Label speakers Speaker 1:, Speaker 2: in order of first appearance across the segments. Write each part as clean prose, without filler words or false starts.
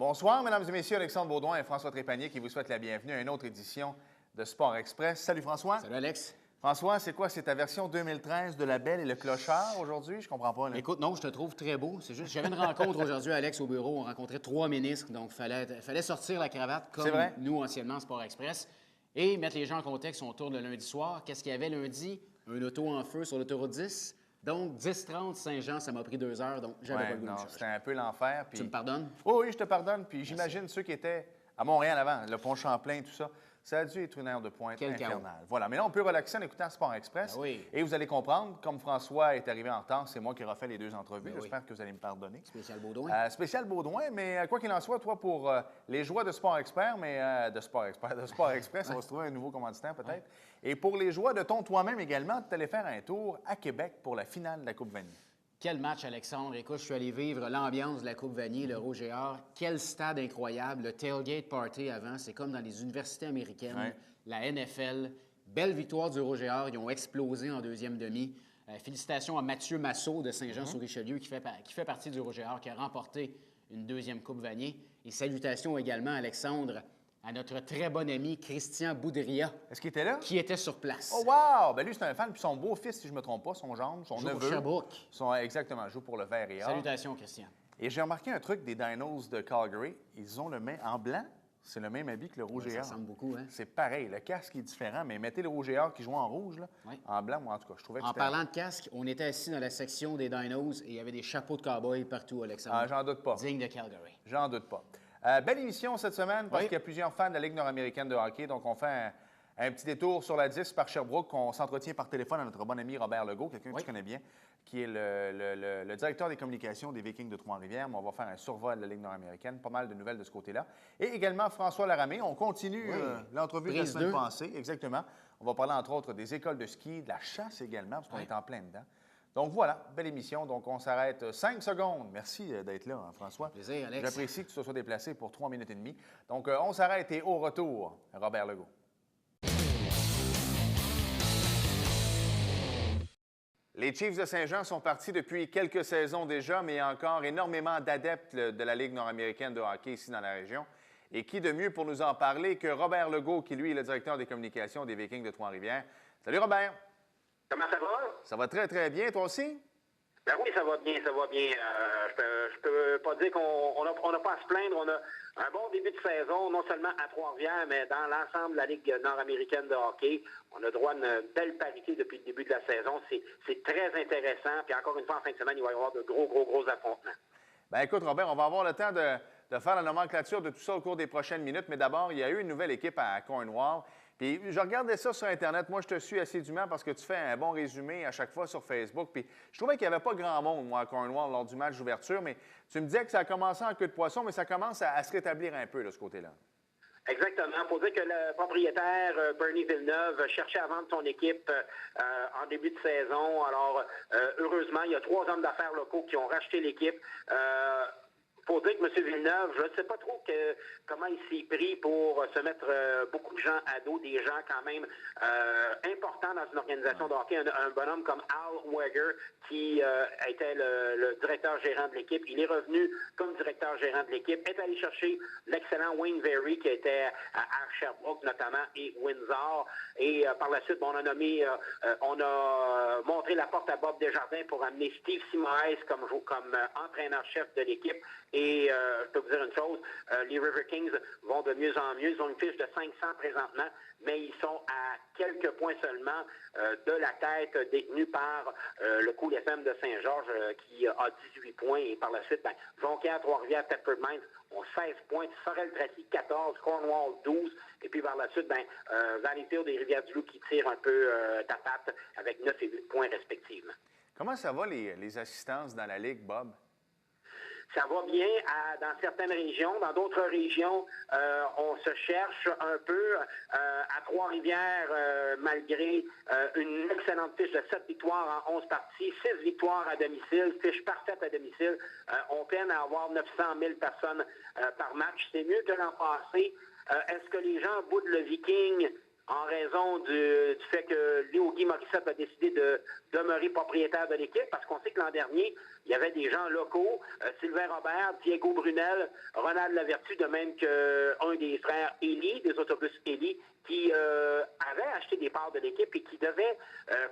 Speaker 1: Bonsoir, mesdames et messieurs. Alexandre Baudouin et François Trépanier qui vous souhaitent la bienvenue à une autre édition de Sport Express. Salut François.
Speaker 2: Salut Alex.
Speaker 1: François, c'est quoi? C'est ta version 2013 de La Belle et le Clochard aujourd'hui? Je comprends pas. Là.
Speaker 2: Écoute, non, je te trouve très beau. C'est juste, j'avais une rencontre aujourd'hui, Alex, au bureau. On rencontrait 3 ministres, donc il fallait sortir la cravate comme nous, anciennement, Sport Express, et mettre les gens en contexte. On tourne le lundi soir. Qu'est-ce qu'il y avait lundi? Un auto en feu sur l'autoroute 10. Donc, 10-30 Saint-Jean, ça m'a pris 2 heures, donc j'avais pas le goût de
Speaker 1: c'était un peu l'enfer. Puis...
Speaker 2: Tu me pardonnes?
Speaker 1: Oh, oui, je te pardonne. Puis j'imagine ceux qui étaient à Montréal avant, le pont Champlain, tout ça. Ça a dû être une heure de pointe infernale. Voilà, mais là, on peut relaxer en écoutant Sport Express.
Speaker 2: Ben oui.
Speaker 1: Et vous allez comprendre, comme François est arrivé en retard, c'est moi qui ai refait les 2 entrevues.
Speaker 2: Ben
Speaker 1: J'espère que vous allez me pardonner.
Speaker 2: Spécial Baudouin.
Speaker 1: Spécial Baudouin, mais quoi qu'il en soit, toi, pour les joies de Sport Expert, de Sport Express, on va se trouver un nouveau commanditaire peut-être. Ouais. Et pour les joies de ton toi-même également, tu allais faire un tour à Québec pour la finale de la Coupe Vanier.
Speaker 2: Quel match, Alexandre. Écoute, je suis allé vivre l'ambiance de la Coupe Vanier, le Rouge et Or. Quel stade incroyable. Le tailgate party avant, c'est comme dans les universités américaines. Ouais. La NFL. Belle victoire du Rouge et Or. Ils ont explosé en deuxième demi. Félicitations à Mathieu Massot de Saint-Jean-sur-Richelieu qui fait partie du Rouge et Or, qui a remporté une deuxième Coupe Vanier. Et salutations également, Alexandre, à notre très bon ami Christian Boudria.
Speaker 1: Est-ce qu'il était là?
Speaker 2: Qui était sur place.
Speaker 1: Oh wow! Ben lui, c'est un fan. Puis son beau-fils, si je ne me trompe pas, son gendre, son neveu.
Speaker 2: Joue pour Sherbrooke.
Speaker 1: Exactement, joue pour le Vert et Or.
Speaker 2: Salutations, Christian.
Speaker 1: Et j'ai remarqué un truc des Dinos de Calgary. Ils ont le même en blanc. C'est le même habit que le Rouge et Or.
Speaker 2: Ça ressemble beaucoup, hein?
Speaker 1: C'est pareil. Le casque est différent, mais mettez le Rouge et Or qui joue en rouge, là, en blanc, moi, en tout cas, je trouvais que
Speaker 2: En parlant de casque, on était assis dans la section des Dinos et il y avait des chapeaux de cow-boy partout, Alexandre.
Speaker 1: Ah, j'en doute pas.
Speaker 2: Digne de Calgary.
Speaker 1: J'en doute pas. Belle émission cette semaine parce qu'il y a plusieurs fans de la Ligue nord-américaine de hockey. Donc, on fait un petit détour sur la 10 par Sherbrooke. On s'entretient par téléphone à notre bon ami Robert Legault, quelqu'un que tu connais bien, qui est le directeur des communications des Vikings de Trois-Rivières. Mais on va faire un survol de la Ligue nord-américaine. Pas mal de nouvelles de ce côté-là. Et également François Laramée. On continue l'entrevue de la semaine passée. Exactement. On va parler, entre autres, des écoles de ski, de la chasse également, parce qu'on est en plein dedans. Donc voilà, belle émission. Donc on s'arrête 5 secondes. Merci d'être là, François.
Speaker 2: Plaisir, Alex.
Speaker 1: J'apprécie que tu te sois déplacé pour 3 minutes et demie. Donc on s'arrête et au retour, Robert Legault. Les Chiefs de Saint-Jean sont partis depuis quelques saisons déjà, mais il y a encore énormément d'adeptes de la Ligue nord-américaine de hockey ici dans la région. Et qui de mieux pour nous en parler que Robert Legault, qui lui est le directeur des communications des Vikings de Trois-Rivières. Salut Robert!
Speaker 3: Comment ça va?
Speaker 1: Ça va très, très bien. Toi aussi?
Speaker 3: Ben oui, ça va bien, ça va bien. Je peux pas dire qu'on n'a pas à se plaindre. On a un bon début de saison, non seulement à Trois-Rivières, mais dans l'ensemble de la Ligue nord-américaine de hockey. On a droit à une belle parité depuis le début de la saison. C'est très intéressant. Puis encore une fois, en fin de semaine, il va y avoir de gros affrontements.
Speaker 1: Ben écoute, Robert, on va avoir le temps de faire la nomenclature de tout ça au cours des prochaines minutes. Mais d'abord, il y a eu une nouvelle équipe à Cornwall. Puis je regardais ça sur Internet. Moi, je te suis assidûment parce que tu fais un bon résumé à chaque fois sur Facebook. Puis je trouvais qu'il n'y avait pas grand monde, moi, à Cornwall, lors du match d'ouverture. Mais tu me disais que ça a commencé en queue de poisson, mais ça commence à se rétablir un peu de ce côté-là.
Speaker 3: Exactement. Il faut dire que le propriétaire, Bernie Villeneuve, cherchait à vendre son équipe en début de saison. Alors, heureusement, il y a 3 hommes d'affaires locaux qui ont racheté l'équipe. Il faut dire que M. Villeneuve, je ne sais pas trop comment il s'est pris pour se mettre beaucoup de gens à dos, des gens quand même importants dans une organisation de hockey. Un bonhomme comme Al Weger, qui était le directeur gérant de l'équipe. Il est revenu comme directeur gérant de l'équipe, est allé chercher l'excellent Wayne Very, qui était à Sherbrooke notamment, et Windsor. Et par la suite, on a montré la porte à Bob Desjardins pour amener Steve Simoes comme entraîneur-chef de l'équipe. Et je peux vous dire une chose, les River Kings vont de mieux en mieux. Ils ont une fiche de 500 présentement, mais ils sont à quelques points seulement de la tête détenue par le Cool FM de Saint-Georges qui a 18 points. Et par la suite, Jonquière, Trois-Rivières, Thetford Mines ont 16 points. Sorel-Tracy, 14. Cornwall, 12. Et puis par la suite, Valleyfield et Rivière-du-Loup qui tirent un peu ta patte avec 9 et 8 points respectivement.
Speaker 1: Comment ça va les assistances dans la Ligue, Bob?
Speaker 3: Ça va bien dans certaines régions. Dans d'autres régions, on se cherche un peu. À Trois-Rivières, malgré une excellente fiche de 7 victoires en 11 parties, 6 victoires à domicile, fiche parfaite à domicile, on peine à avoir 900 000 personnes par match. C'est mieux que l'an passé. Est-ce que les gens boudent le Viking? en raison du fait que Léo Guy Morissette a décidé de demeurer propriétaire de l'équipe, parce qu'on sait que l'an dernier, il y avait des gens locaux, Sylvain Robert, Diego Brunel, Ronald Lavertu, de même qu'un des frères Élie, des autobus Élie, qui avaient acheté des parts de l'équipe et qui devaient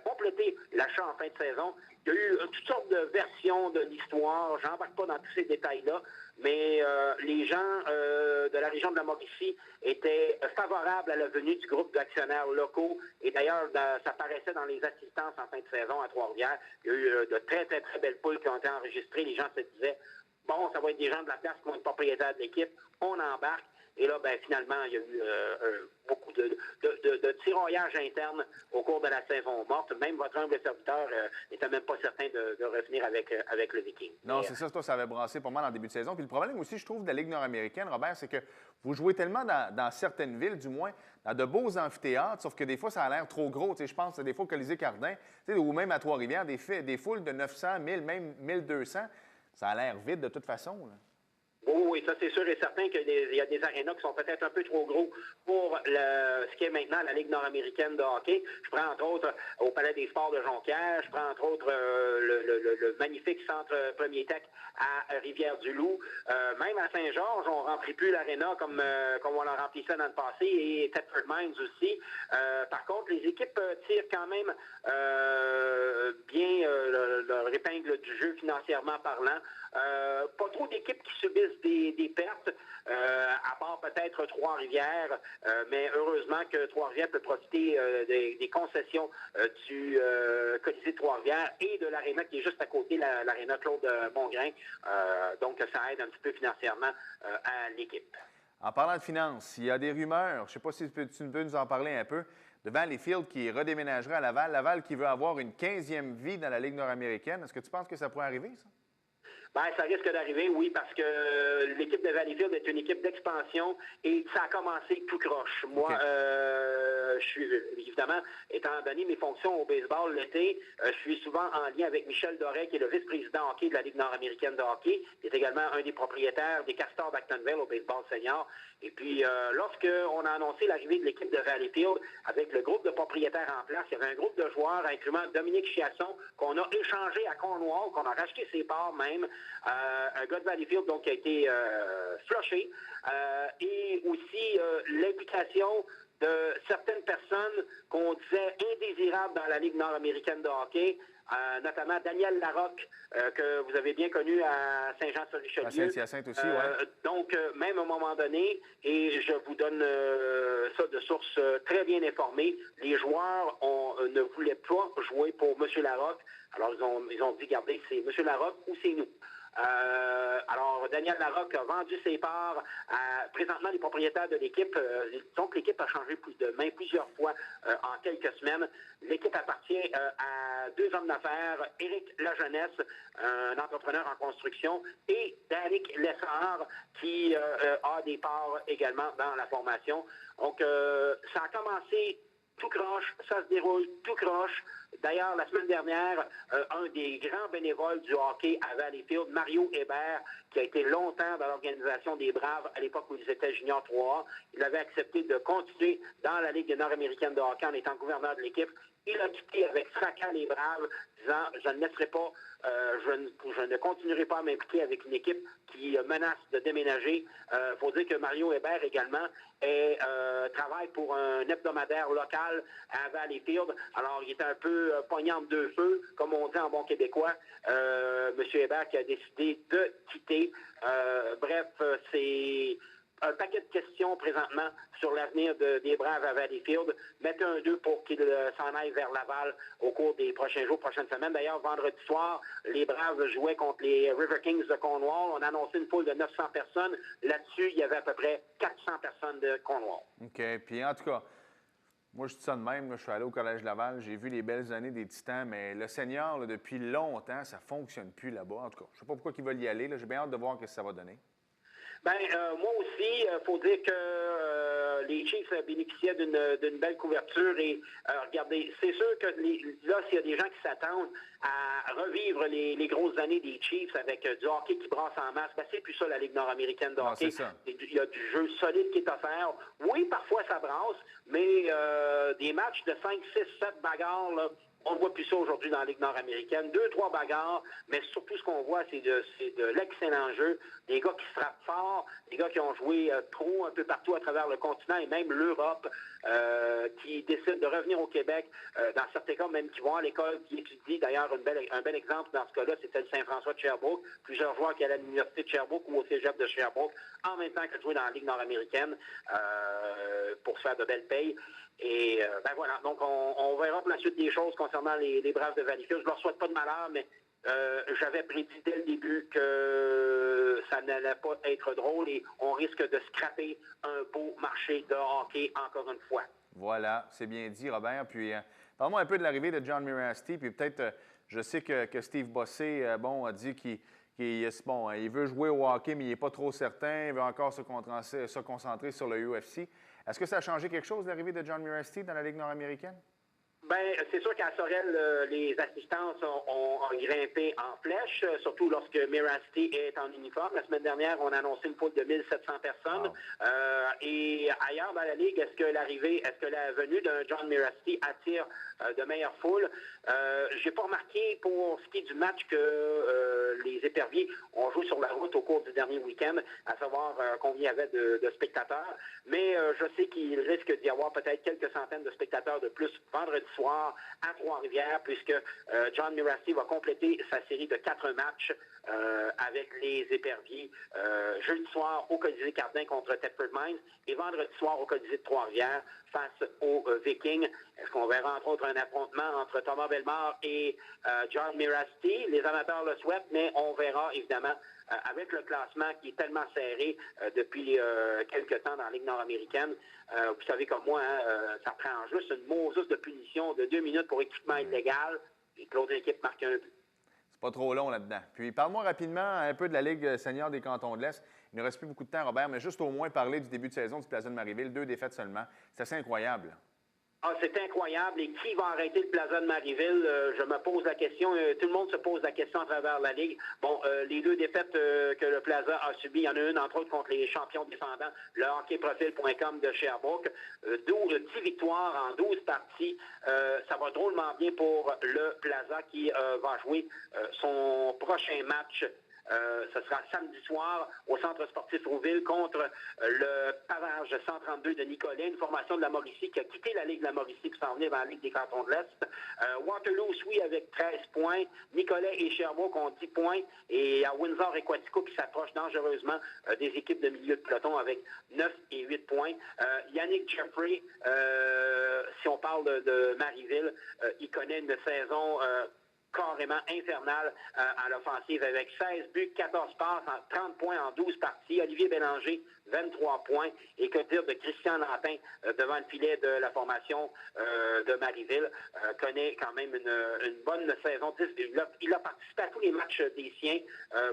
Speaker 3: compléter l'achat en fin de saison. Il y a eu toutes sortes de versions de l'histoire, j'embarque pas dans tous ces détails-là, mais les gens de la région de la Mauricie étaient favorables à la venue du groupe d'actionnaires locaux. Et d'ailleurs, ça paraissait dans les assistances en fin de saison à Trois-Rivières. Il y a eu de très, très, très belles poules qui ont été enregistrées. Les gens se disaient, bon, ça va être des gens de la place qui vont être propriétaires de l'équipe. On embarque. Et là, ben, finalement, il y a eu beaucoup de tiraillage interne au cours de la saison morte. Même votre humble serviteur n'était même pas certain de revenir avec le Viking.
Speaker 1: Non, c'est ça, ça avait brassé pas mal en début de saison. Puis le problème aussi, je trouve, de la Ligue nord-américaine, Robert, c'est que vous jouez tellement dans certaines villes, du moins, dans de beaux amphithéâtres, sauf que des fois, ça a l'air trop gros. Tu sais, je pense des fois au Colisée-Cardin, ou même à Trois-Rivières, des foules de 900, 1000, même 1200, ça a l'air vide de toute façon, là.
Speaker 3: Oui, ça c'est sûr et certain qu'il y a des arénas qui sont peut-être un peu trop gros pour ce qui est maintenant la Ligue nord-américaine de hockey. Je prends entre autres au Palais des Sports de Jonquière, je prends entre autres le magnifique centre Premier Tech à Rivière-du-Loup. Même à Saint-Georges, on ne remplit plus l'aréna comme on l'a rempli ça dans le passé, et Thetford Mines aussi. Par contre, les équipes tirent quand même bien leur épingle du jeu financièrement parlant. Pas trop d'équipes qui subissent des pertes, à part peut-être Trois-Rivières, mais heureusement que Trois-Rivières peut profiter des concessions du Colisée de Trois-Rivières et de l'aréna qui est juste à côté, l'aréna Claude Mongrain. Donc, ça aide un petit peu financièrement à l'équipe.
Speaker 1: En parlant de finances, il y a des rumeurs, je ne sais pas si tu peux nous en parler un peu, de Valleyfield qui redéménagerait à Laval. Laval qui veut avoir une 15e vie dans la Ligue nord-américaine. Est-ce que tu penses que ça pourrait arriver, ça?
Speaker 3: Ben, ça risque d'arriver, oui, parce que l'équipe de Valleyfield est une équipe d'expansion et ça a commencé tout croche. Moi, je suis, évidemment, étant donné mes fonctions au baseball l'été, je suis souvent en lien avec Michel Doré, qui est le vice-président hockey de la Ligue nord-américaine de hockey, qui est également un des propriétaires des Castors d'Actonville au baseball senior. Et puis, lorsqu'on a annoncé l'arrivée de l'équipe de Valleyfield, avec le groupe de propriétaires en place, il y avait un groupe de joueurs, incluant Dominique Chiasson, qu'on a échangé à Cornwall, qu'on a racheté ses parts même, un gars de Valleyfield donc, qui a été flushé, et aussi l'implication de certaines personnes qu'on disait indésirables dans la Ligue nord-américaine de hockey, notamment Daniel Larocque, que vous avez bien connu à Saint-Jean-sur-Richelieu.
Speaker 1: À Saint-Hyacinthe aussi, oui.
Speaker 3: Donc, même à un moment donné, et je vous donne ça de sources très bien informées, les joueurs ne voulaient pas jouer pour M. Larocque. Alors, ils ont dit, regardez, c'est M. Larocque ou c'est nous. Alors, Daniel Larocque a vendu ses parts à présentement les propriétaires de l'équipe. Donc, l'équipe a changé de main plusieurs fois en quelques semaines. L'équipe appartient à deux hommes d'affaires, Éric Lajeunesse, un entrepreneur en construction, et Danick Lessard, qui a des parts également dans la formation. Donc, ça a commencé tout croche, ça se déroule tout croche. D'ailleurs, la semaine dernière, un des grands bénévoles du hockey à Valleyfield, Mario Hébert, qui a été longtemps dans l'organisation des Braves à l'époque où ils étaient junior 3A, il avait accepté de continuer dans la Ligue nord-américaine de hockey en étant gouverneur de l'équipe. Il a quitté avec fracas les Braves, disant « Je ne laisserai pas, je ne continuerai pas à m'impliquer avec une équipe qui menace de déménager. » Il faut dire que Mario Hébert également travaille pour un hebdomadaire local à Valleyfield. Alors, il était un peu poignant de deux feux, comme on dit en bon québécois. M. Hébert qui a décidé de quitter. Bref, c'est un paquet de questions présentement sur l'avenir des Braves à Valleyfield. Mettez un 2 pour qu'ils s'en aillent vers Laval au cours des prochains jours, prochaines semaines. D'ailleurs, vendredi soir, les Braves jouaient contre les River Kings de Cornwall. On a annoncé une foule de 900 personnes. Là-dessus, il y avait à peu près 400 personnes de Cornwall.
Speaker 1: OK. Puis en tout cas, moi, je dis ça de même. Là, je suis allé au Collège Laval. J'ai vu les belles années des Titans, mais le senior, là, depuis longtemps, ça ne fonctionne plus là-bas. En tout cas, je ne sais pas pourquoi ils veulent y aller. J'ai bien hâte de voir ce que ça va donner.
Speaker 3: Moi aussi, il faut dire que les Chiefs bénéficiaient d'une belle couverture et regardez, c'est sûr que là, s'il y a des gens qui s'attendent à revivre les grosses années des Chiefs avec du hockey qui brasse en masse, c'est plus ça la Ligue nord-américaine de hockey. Il y a du jeu solide qui est offert. Oui, parfois ça brasse, mais des matchs de 5, 6, 7 bagarres, là, on ne voit plus ça aujourd'hui dans la Ligue nord-américaine. 2, 3 bagarres, mais surtout ce qu'on voit, c'est de l'excellent jeu. Des gars qui se frappent fort, des gars qui ont joué pro un peu partout à travers le continent et même l'Europe, qui décident de revenir au Québec, dans certains cas même qui vont à l'école, qui étudient. D'ailleurs, un bel exemple dans ce cas-là, c'était le Saint-François de Sherbrooke. Plusieurs joueurs qui allaient à l'Université de Sherbrooke ou au Cégep de Sherbrooke, en même temps que de jouer dans la Ligue nord-américaine pour se faire de belles payes. Et voilà, donc on verra pour la suite des choses concernant les Braves de Valleyfield. Je ne leur souhaite pas de malheur, mais j'avais prédit dès le début que ça n'allait pas être drôle et on risque de scraper un beau marché de hockey encore une fois.
Speaker 1: Voilà, c'est bien dit, Robert. Puis, parle-moi un peu de l'arrivée de John Mirasty. Puis peut-être, je sais que Steve Bossé, a dit qu'il veut jouer au hockey, mais il n'est pas trop certain. Il veut encore se concentrer sur le UFC. Est-ce que ça a changé quelque chose, l'arrivée de John Mirasty dans la Ligue nord-américaine?
Speaker 3: C'est sûr qu'à Sorel, les assistances ont grimpé en flèche, surtout lorsque Mirasty est en uniforme. La semaine dernière, on a annoncé une foule de 1700 personnes. Wow. Et ailleurs dans la Ligue, est-ce que la venue d'un John Mirasty attire de meilleures foules? J'ai pas remarqué pour ce qui est du match que les éperviers ont joué sur la route au cours du dernier week-end, à savoir combien il y avait de spectateurs. Mais je sais qu'il risque d'y avoir peut-être quelques centaines de spectateurs de plus vendredi soir à Trois-Rivières, puisque John Mirasty va compléter sa série de 4 matchs avec les éperviers jeudi soir au Colisée Cardin contre Thetford Mines et vendredi soir au Colisée de Trois-Rivières face aux Vikings. Est-ce qu'on verra entre autres un affrontement entre Thomas Bellemare et John Mirasty? Les amateurs le souhaitent, mais on verra évidemment avec le classement qui est tellement serré depuis quelques temps dans la Ligue nord-américaine. Vous savez comme moi, ça prend juste une Moses de punition de 2 minutes pour équipement illégal et que l'autre équipe marque un but.
Speaker 1: C'est pas trop long là-dedans. Puis parle-moi rapidement un peu de la Ligue senior des Cantons de l'Est. Il ne reste plus beaucoup de temps, Robert, mais juste au moins parler du début de saison du Plaza de Marieville. 2 défaites seulement. C'est assez incroyable.
Speaker 3: C'est incroyable. Et qui va arrêter le Plaza de Marieville? Je me pose la question. Tout le monde se pose la question à travers la Ligue. Les 2 défaites que le Plaza a subies, il y en a une, entre autres, contre les champions descendants, le hockeyprofil.com de Sherbrooke. 10 victoires en 12 parties. Ça va drôlement bien pour le Plaza qui va jouer son prochain match. Ce sera samedi soir au Centre sportif Rouville contre le Pavage 132 de Nicolet, une formation de la Mauricie qui a quitté la Ligue de la Mauricie pour s'en venir dans la Ligue des Cantons de l'Est. Waterloo suit avec 13 points. Nicolet et Sherbrooke ont 10 points. Et à Windsor et Quatico qui s'approchent dangereusement des équipes de milieu de peloton avec 9 et 8 points. Yannick Jeffrey, si on parle de Marieville, il connaît une saison carrément infernal à l'offensive avec 16 buts, 14 passes, 30 points en 12 parties. Olivier Bélanger, 23 points. Et que dire de Christian Lantin devant le filet de la formation de Marieville, connaît quand même une bonne saison. Il a participé à tous les matchs des siens.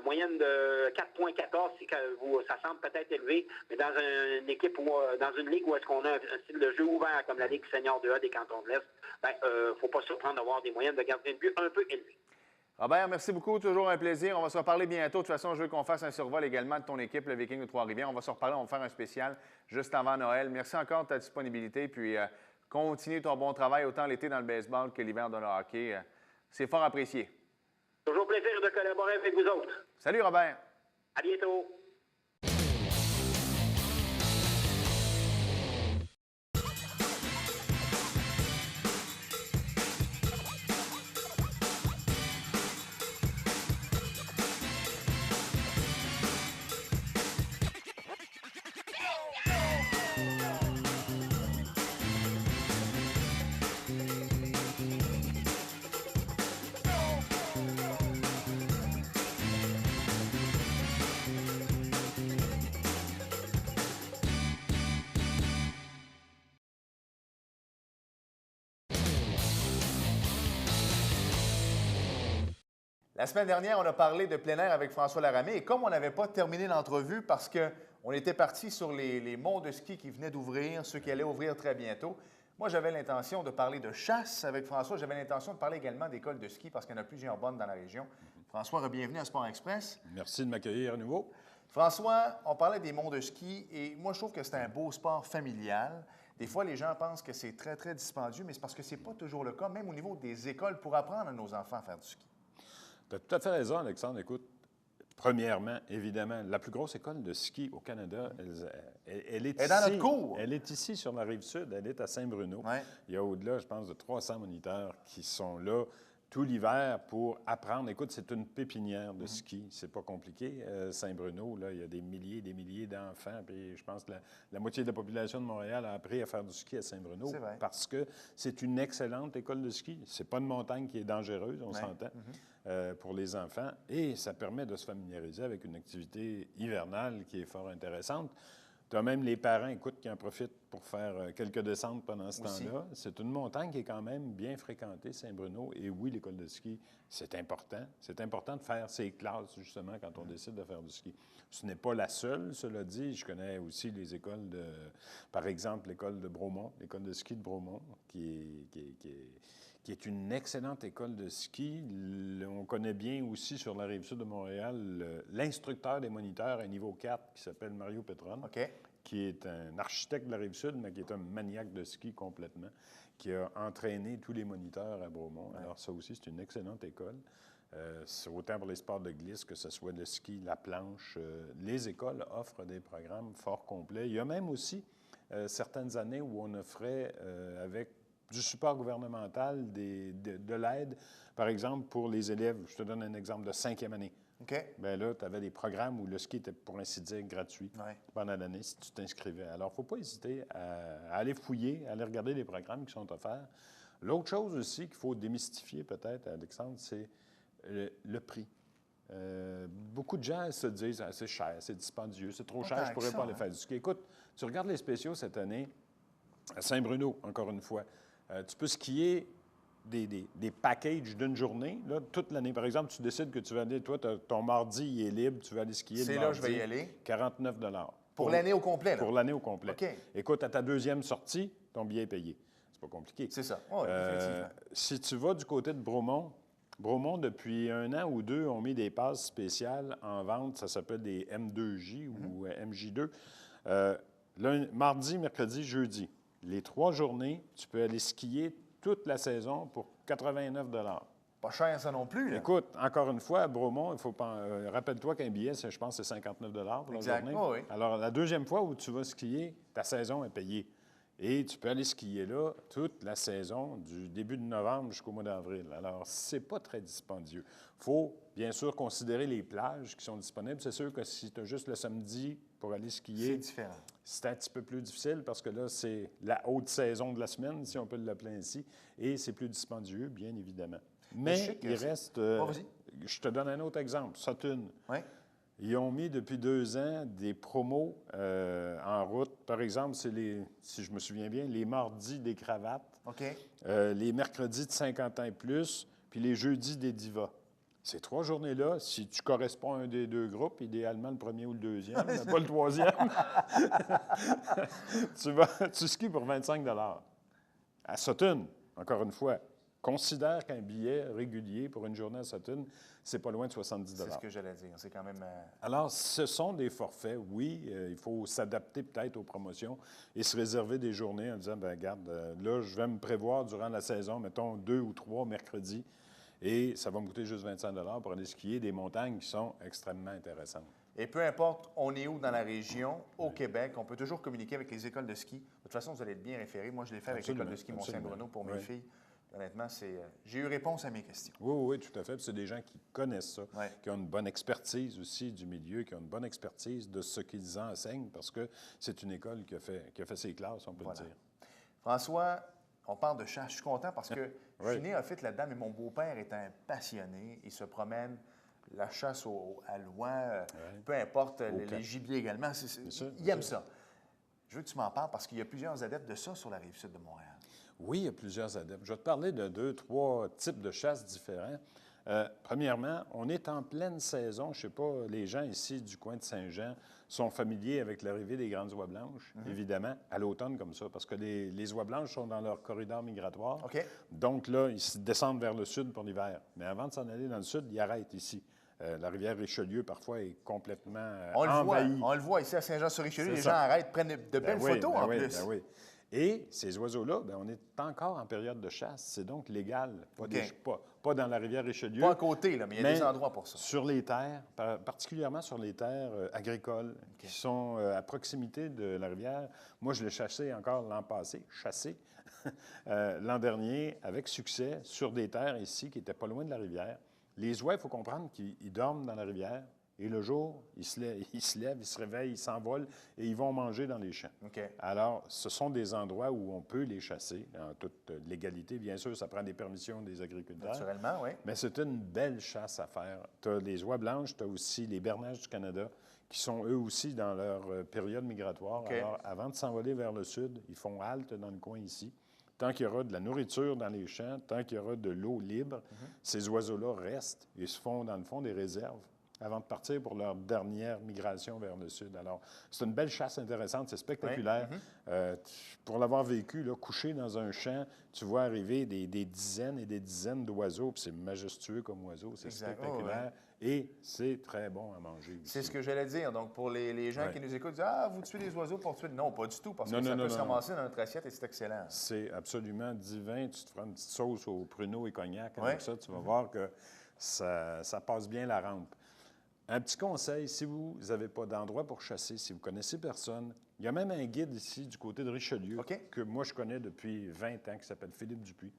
Speaker 3: Moyenne de 4,14, ça semble peut-être élevé, mais dans une équipe dans une ligue où est-ce qu'on a un style de jeu ouvert comme la Ligue senior 2A des Cantons de l'Est, il ne faut pas se surprendre d'avoir des moyennes de gardien de but un peu élevées.
Speaker 1: Robert, merci beaucoup. Toujours un plaisir. On va se reparler bientôt. De toute façon, je veux qu'on fasse un survol également de ton équipe, le Viking de Trois-Rivières. On va se reparler. On va faire un spécial juste avant Noël. Merci encore de ta disponibilité. Puis, continue ton bon travail autant l'été dans le baseball que l'hiver dans le hockey. C'est fort apprécié.
Speaker 3: Toujours plaisir de collaborer avec vous autres.
Speaker 1: Salut, Robert.
Speaker 3: À bientôt.
Speaker 1: La semaine dernière, on a parlé de plein air avec François Laramée et comme on n'avait pas terminé l'entrevue parce qu'on était parti sur les monts de ski qui venaient d'ouvrir, ceux qui allaient ouvrir très bientôt, moi, j'avais l'intention de parler de chasse avec François. J'avais l'intention de parler également d'écoles de ski parce qu'il y en a plusieurs bonnes dans la région. François, bienvenue à Sport Express.
Speaker 4: Merci de m'accueillir à nouveau.
Speaker 1: François, on parlait des monts de ski et moi, je trouve que c'est un beau sport familial. Des fois, les gens pensent que c'est très, très dispendieux, mais c'est parce que ce n'est pas toujours le cas, même au niveau des écoles, pour apprendre à nos enfants à faire du ski.
Speaker 4: Tu as tout à fait raison, Alexandre. Écoute, premièrement, évidemment, la plus grosse école de ski au Canada, elle est ici.
Speaker 1: Dans notre cour.
Speaker 4: Elle est ici, sur la Rive-Sud. Elle est à Saint-Bruno.
Speaker 1: Ouais.
Speaker 4: Il y a au-delà, je pense, de 300 moniteurs qui sont là tout l'hiver pour apprendre. Écoute, c'est une pépinière de ski. C'est pas compliqué. Saint-Bruno, là, il y a des milliers d'enfants. Puis je pense que la moitié de la population de Montréal a appris à faire du ski à Saint-Bruno.
Speaker 1: C'est vrai.
Speaker 4: Parce que c'est une excellente école de ski. C'est pas une montagne qui est dangereuse, on s'entend, pour les enfants. Et ça permet de se familiariser avec une activité hivernale qui est fort intéressante. Tu as même les parents, écoute, qui en profitent pour faire quelques descentes pendant ce temps-là. C'est une montagne qui est quand même bien fréquentée, Saint-Bruno. Et oui, l'école de ski, c'est important. C'est important de faire ses classes, justement, quand on décide de faire du ski. Ce n'est pas la seule, cela dit. Je connais aussi les écoles de... Par exemple, l'école de Bromont, l'école de ski de Bromont, qui est une excellente école de ski. On connaît bien aussi sur la Rive-Sud de Montréal l'instructeur des moniteurs à niveau 4 qui s'appelle Mario Petron, qui est un architecte de la Rive-Sud, mais qui est un maniaque de ski complètement, qui a entraîné tous les moniteurs à Bromont. Ouais. Alors ça aussi, c'est une excellente école. C'est autant pour les sports de glisse, que ce soit le ski, la planche. Les écoles offrent des programmes fort complets. Il y a même aussi certaines années où on offrait avec du support gouvernemental, de l'aide, par exemple, pour les élèves. Je te donne un exemple de 5e année.
Speaker 1: OK.
Speaker 4: Bien là, tu avais des programmes où le ski était, pour ainsi dire, gratuit pendant l'année si tu t'inscrivais. Alors, il ne faut pas hésiter à aller fouiller, à aller regarder les programmes qui sont offerts. L'autre chose aussi qu'il faut démystifier peut-être, Alexandre, c'est le prix. Beaucoup de gens se disent « c'est cher, c'est dispendieux, c'est trop cher, je ne pourrais pas aller faire du ski ». Écoute, tu regardes les spéciaux cette année, à Saint-Bruno, encore une fois, tu peux skier des packages d'une journée, là, toute l'année. Par exemple, tu décides que tu vas aller, toi, ton mardi, il est libre, tu vas aller skier le mardi.
Speaker 1: C'est là que je vais y aller.
Speaker 4: 49 $.
Speaker 1: Pour l'année au complet, là?
Speaker 4: Pour l'année au complet.
Speaker 1: OK.
Speaker 4: Écoute, à ta deuxième sortie, ton billet est payé. C'est pas compliqué.
Speaker 1: C'est ça. Oui, effectivement.
Speaker 4: Si tu vas du côté de Bromont, depuis 1 an ou 2, ont mis des passes spéciales en vente. Ça s'appelle des M2J ou MJ2. Mardi, mercredi, jeudi. Les 3 journées, tu peux aller skier toute la saison pour 89 $.
Speaker 1: Pas cher, ça non plus. Là.
Speaker 4: Écoute, encore une fois, à Bromont, il faut rappelle-toi qu'un billet, je pense, c'est 59 $ pour la journée.
Speaker 1: Oh, oui.
Speaker 4: Alors, la deuxième fois où tu vas skier, ta saison est payée. Et tu peux aller skier là toute la saison, du début de novembre jusqu'au mois d'avril. Alors, c'est pas très dispendieux. Il faut, bien sûr, considérer les plages qui sont disponibles. C'est sûr que si tu as juste le samedi pour aller skier,
Speaker 1: c'est différent.
Speaker 4: C'est un petit peu plus difficile parce que là, c'est la haute saison de la semaine, si on peut l'appeler ainsi, et c'est plus dispendieux, bien évidemment. Mais il reste... je te donne un autre exemple. Sutton.
Speaker 1: Oui.
Speaker 4: Ils ont mis depuis 2 ans des promos en route. Par exemple, c'est si je me souviens bien, les mardis des cravates, les mercredis de 50 ans et plus, puis les jeudis des divas. Ces 3 journées-là, si tu corresponds à un des 2 groupes, idéalement le premier ou le deuxième, mais pas le troisième, tu skis pour 25 $. À Sutton, encore une fois, considère qu'un billet régulier pour une journée à Sutton, c'est pas loin de 70 $.
Speaker 1: C'est ce que j'allais dire. C'est quand même...
Speaker 4: Alors, ce sont des forfaits, oui. Il faut s'adapter peut-être aux promotions et se réserver des journées en disant, bien, regarde, là, je vais me prévoir durant la saison, mettons 2 ou 3 mercredis, et ça va me coûter juste 25 $ pour aller skier des montagnes qui sont extrêmement intéressantes.
Speaker 1: Et peu importe, on est où dans la région, au Québec, on peut toujours communiquer avec les écoles de ski. De toute façon, vous allez être bien référés. Moi, je l'ai fait avec l'école de ski Mont-Saint-Bruno pour mes filles. Honnêtement, j'ai eu réponse à mes questions.
Speaker 4: Oui, tout à fait. Puis c'est des gens qui connaissent ça, qui ont une bonne expertise aussi du milieu, qui ont une bonne expertise de ce qu'ils enseignent, parce que c'est une école qui a fait ses classes, on peut le dire.
Speaker 1: François, on parle de chasse. Je suis content parce que je suis néophyte là-dedans, mais mon beau-père est un passionné. Il se promène, la chasse à loin, peu importe, les gibiers également. Il aime ça. Je veux que tu m'en parles parce qu'il y a plusieurs adeptes de ça sur la Rive-Sud de Montréal.
Speaker 4: Oui, il y a plusieurs adeptes. Je vais te parler de 2, 3 types de chasse différents. Premièrement, on est en pleine saison. Je ne sais pas, les gens ici du coin de Saint-Jean sont familiers avec l'arrivée des grandes oies blanches, évidemment, à l'automne comme ça, parce que les oies blanches sont dans leur corridor migratoire.
Speaker 1: OK.
Speaker 4: Donc là, ils descendent vers le sud pour l'hiver. Mais avant de s'en aller dans le sud, ils arrêtent ici. La rivière Richelieu, parfois, est complètement envahie.
Speaker 1: On le voit ici à Saint-Jean-sur-Richelieu.
Speaker 4: C'est
Speaker 1: Les
Speaker 4: ça.
Speaker 1: gens arrêtent, prennent de belles photos en plus.
Speaker 4: Ben oui. Et ces oiseaux-là, on est encore en période de chasse. C'est donc légal. Pas dans la rivière Richelieu.
Speaker 1: Pas à côté, là, mais il y a des endroits pour ça.
Speaker 4: Sur les terres, particulièrement sur les terres agricoles qui sont à proximité de la rivière. Moi, je l'ai chassé encore l'an passé, l'an dernier, avec succès, sur des terres ici qui n'étaient pas loin de la rivière. Les oies, il faut comprendre qu'ils dorment dans la rivière. Et le jour, ils se lèvent, ils se réveillent, ils s'envolent et ils vont manger dans les champs.
Speaker 1: OK.
Speaker 4: Alors, ce sont des endroits où on peut les chasser, en toute légalité. Bien sûr, ça prend des permissions des agriculteurs.
Speaker 1: Naturellement, oui.
Speaker 4: Mais c'est une belle chasse à faire. Tu as les oies blanches, tu as aussi les bernages du Canada, qui sont eux aussi dans leur période migratoire.
Speaker 1: OK.
Speaker 4: Alors, avant de s'envoler vers le sud, ils font halte dans le coin ici. Tant qu'il y aura de la nourriture dans les champs, tant qu'il y aura de l'eau libre, ces oiseaux-là restent et se font, dans le fond, des réserves avant de partir pour leur dernière migration vers le sud. Alors, c'est une belle chasse intéressante, c'est spectaculaire.
Speaker 1: Oui.
Speaker 4: Pour l'avoir vécu, là, couché dans un champ, tu vois arriver des dizaines et des dizaines d'oiseaux, puis c'est majestueux comme oiseau, c'est spectaculaire, et c'est très bon à manger.
Speaker 1: C'est ce que j'allais dire. Donc, pour les gens qui nous écoutent, disent « Ah, vous tuez des oiseaux pour tuer... » Non, pas du tout, parce que ça peut se ramasser dans notre assiette et c'est excellent.
Speaker 4: C'est absolument divin. Tu te feras une petite sauce au pruneau et cognac, avec ça, tu vas voir que ça passe bien la rampe. Un petit conseil, si vous n'avez pas d'endroit pour chasser, si vous ne connaissez personne, il y a même un guide ici du côté de Richelieu que moi je connais depuis 20 ans, qui s'appelle Philippe Dupuis,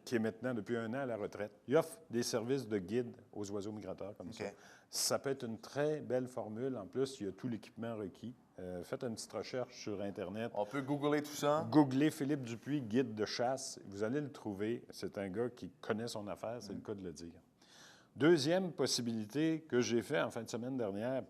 Speaker 4: qui est maintenant depuis 1 an à la retraite. Il offre des services de guide aux oiseaux migrateurs comme ça. Ça peut être une très belle formule. En plus, il y a tout l'équipement requis. Faites une petite recherche sur Internet.
Speaker 1: On peut googler tout ça.
Speaker 4: Googlez Philippe Dupuis, guide de chasse. Vous allez le trouver. C'est un gars qui connaît son affaire, c'est le cas de le dire. Deuxième possibilité que j'ai fait en fin de semaine dernière,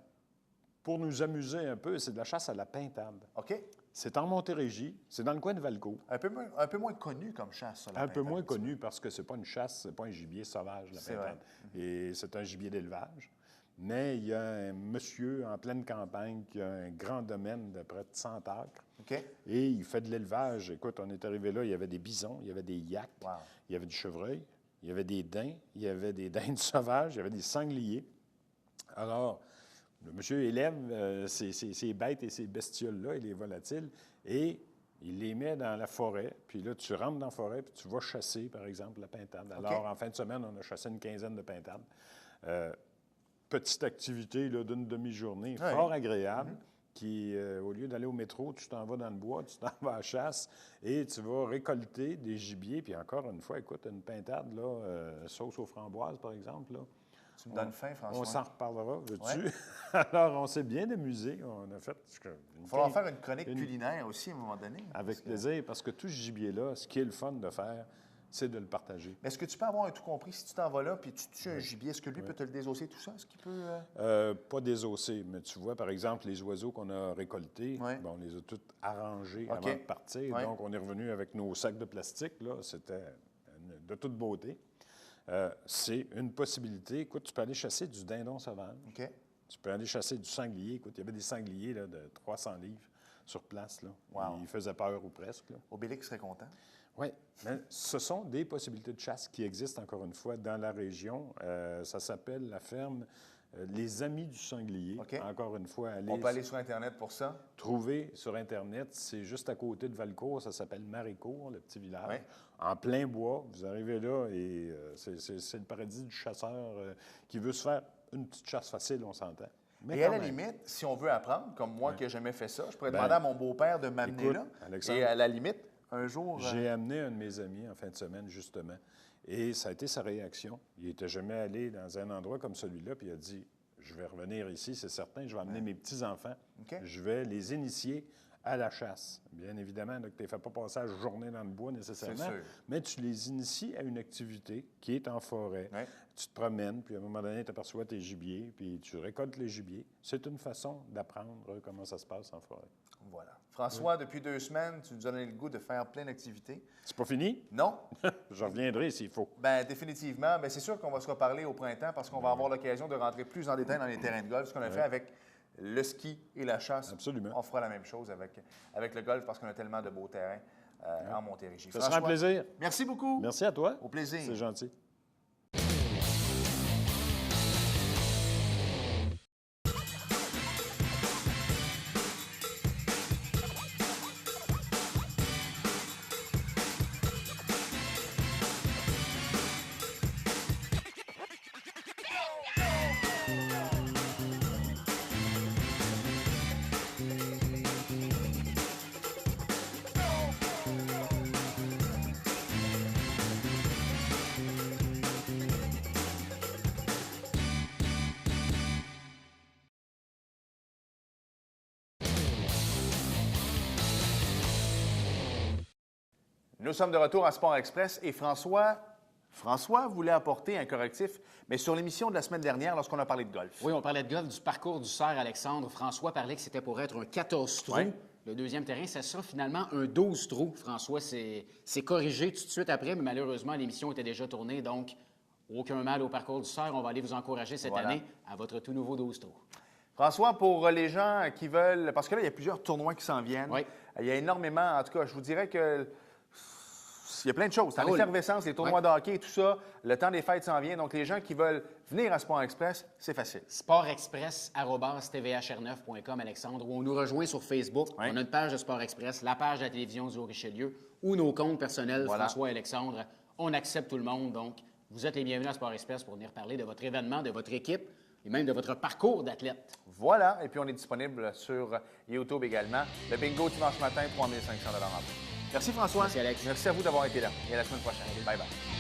Speaker 4: pour nous amuser un peu, c'est de la chasse à la pintade.
Speaker 1: OK.
Speaker 4: C'est en Montérégie, c'est dans le coin de Valco.
Speaker 1: Un peu moins connu comme chasse, ça, la
Speaker 4: Un peu
Speaker 1: pintade,
Speaker 4: moins connu parce que c'est pas une chasse, c'est pas un gibier sauvage, la pintade. Et c'est un gibier d'élevage. Mais il y a un monsieur en pleine campagne qui a un grand domaine de près de 100 acres.
Speaker 1: OK.
Speaker 4: Et il fait de l'élevage. Écoute, on est arrivé là, il y avait des bisons, il y avait des yaks, il y avait du chevreuil, il y avait des daims, il y avait des dindes sauvages, il y avait des sangliers. Alors, le monsieur élève ces bêtes et ces bestioles-là, et les volatiles, et il les met dans la forêt. Puis là, tu rentres dans la forêt, puis tu vas chasser, par exemple, la pintade. Alors, en fin de semaine, on a chassé une quinzaine de pintades. Petite activité là, d'une demi-journée, fort agréable, qui, au lieu d'aller au métro, tu t'en vas dans le bois, tu t'en vas à la chasse et tu vas récolter des gibiers. Puis encore une fois, écoute, une pintade, là, sauce aux framboises, par exemple, là.
Speaker 1: Tu me donnes faim, François.
Speaker 4: On s'en reparlera, veux-tu? Alors, on s'est bien amusé. On a fait...
Speaker 1: Il va falloir faire une chronique culinaire aussi, à un moment donné.
Speaker 4: Avec plaisir, parce que tout ce gibier-là, ce qui est le fun de faire, c'est de le partager.
Speaker 1: Mais est-ce que tu peux avoir un tout compris? Si tu t'en vas là puis tu tues un gibier, est-ce que lui peut te le désosser, tout ça? Est-ce qu'il peut...
Speaker 4: Pas désosser, mais tu vois, par exemple, les oiseaux qu'on a récoltés, on les a tous arrangés avant de partir. Donc, on est revenu avec nos sacs de plastique. Là, c'était de toute beauté. C'est une possibilité. Écoute, tu peux aller chasser du dindon sauvage.
Speaker 1: OK.
Speaker 4: Tu peux aller chasser du sanglier. Écoute, il y avait des sangliers là, de 300 livres sur place. Là.
Speaker 1: Wow.
Speaker 4: Ils faisaient peur ou presque. Là.
Speaker 1: Obélix serait content.
Speaker 4: Oui, mais ce sont des possibilités de chasse qui existent, encore une fois, dans la région. Ça s'appelle la ferme Les Amis du Sanglier. Encore une fois,
Speaker 1: on peut aller sur Internet pour ça?
Speaker 4: Trouver sur Internet. C'est juste à côté de Valcourt. Ça s'appelle Marécourt, le petit village. En plein bois. Vous arrivez là et c'est le paradis du chasseur qui veut se faire une petite chasse facile, on s'entend. Mais
Speaker 1: et à la limite, si on veut apprendre, comme moi qui n'ai jamais fait ça, je pourrais demander à mon beau-père de m'amener là.
Speaker 4: Alexandre,
Speaker 1: et à la limite, un jour...
Speaker 4: J'ai amené un de mes amis en fin de semaine, justement, et ça a été sa réaction. Il n'était jamais allé dans un endroit comme celui-là, puis il a dit, je vais revenir ici, c'est certain, je vais amener mes petits-enfants, je vais les initier à la chasse. Bien évidemment, donc, tu ne les fais pas passer la journée dans le bois nécessairement, mais tu les inities à une activité qui est en forêt.
Speaker 1: Ouais.
Speaker 4: Tu te promènes, puis à un moment donné, tu aperçois tes gibiers, puis tu récoltes les gibiers. C'est une façon d'apprendre comment ça se passe en forêt.
Speaker 1: Voilà. François, depuis 2 semaines, tu nous as donné le goût de faire plein d'activités.
Speaker 4: C'est pas fini?
Speaker 1: Non?
Speaker 4: Je reviendrai s'il faut.
Speaker 1: Bien, définitivement. Bien, c'est sûr qu'on va se reparler au printemps parce qu'on va avoir l'occasion de rentrer plus en détail dans les terrains de golf, ce qu'on a fait avec le ski et la chasse.
Speaker 4: Absolument.
Speaker 1: On fera la même chose avec le golf parce qu'on a tellement de beaux terrains en Montérégie.
Speaker 4: Ça sera un plaisir.
Speaker 1: Merci beaucoup.
Speaker 4: Merci à toi.
Speaker 1: Au plaisir.
Speaker 4: C'est gentil.
Speaker 1: Nous sommes de retour à Sport Express et François voulait apporter un correctif, mais sur l'émission de la semaine dernière, lorsqu'on a parlé de golf.
Speaker 2: Oui, on parlait de golf, du parcours du cerf Alexandre. François parlait que c'était pour être un 14 trous.
Speaker 1: Oui.
Speaker 2: Le deuxième terrain, ça sera finalement un 12 trous. François, c'est corrigé tout de suite après, mais malheureusement, l'émission était déjà tournée, donc aucun mal au parcours du cerf. On va aller vous encourager cette année à votre tout nouveau 12 trous.
Speaker 1: François, pour les gens qui veulent, parce que là, il y a plusieurs tournois qui s'en viennent.
Speaker 2: Oui.
Speaker 1: Il y a énormément, en tout cas, je vous dirais que il y a plein de choses. Dans
Speaker 2: roule.
Speaker 1: l'effervescence, les tournois de hockey et tout ça, le temps des fêtes s'en vient. Donc, les gens qui veulent venir à Sport Express, c'est facile.
Speaker 2: sportexpress@tvhr9.com, Alexandre, où on nous rejoint sur Facebook.
Speaker 1: Oui.
Speaker 2: On a une page de Sport Express, la page de la télévision du Haut-Richelieu ou nos comptes personnels,
Speaker 1: Voilà.
Speaker 2: François et Alexandre. On accepte tout le monde. Donc, vous êtes les bienvenus à Sport Express pour venir parler de votre événement, de votre équipe et même de votre parcours d'athlète.
Speaker 1: Voilà. Et puis, on est disponible sur YouTube également. Le bingo dimanche matin, 3 500 en prix. Merci, François.
Speaker 2: Merci, Alex.
Speaker 1: Merci à vous d'avoir été là. Et à la semaine prochaine. Bye-bye.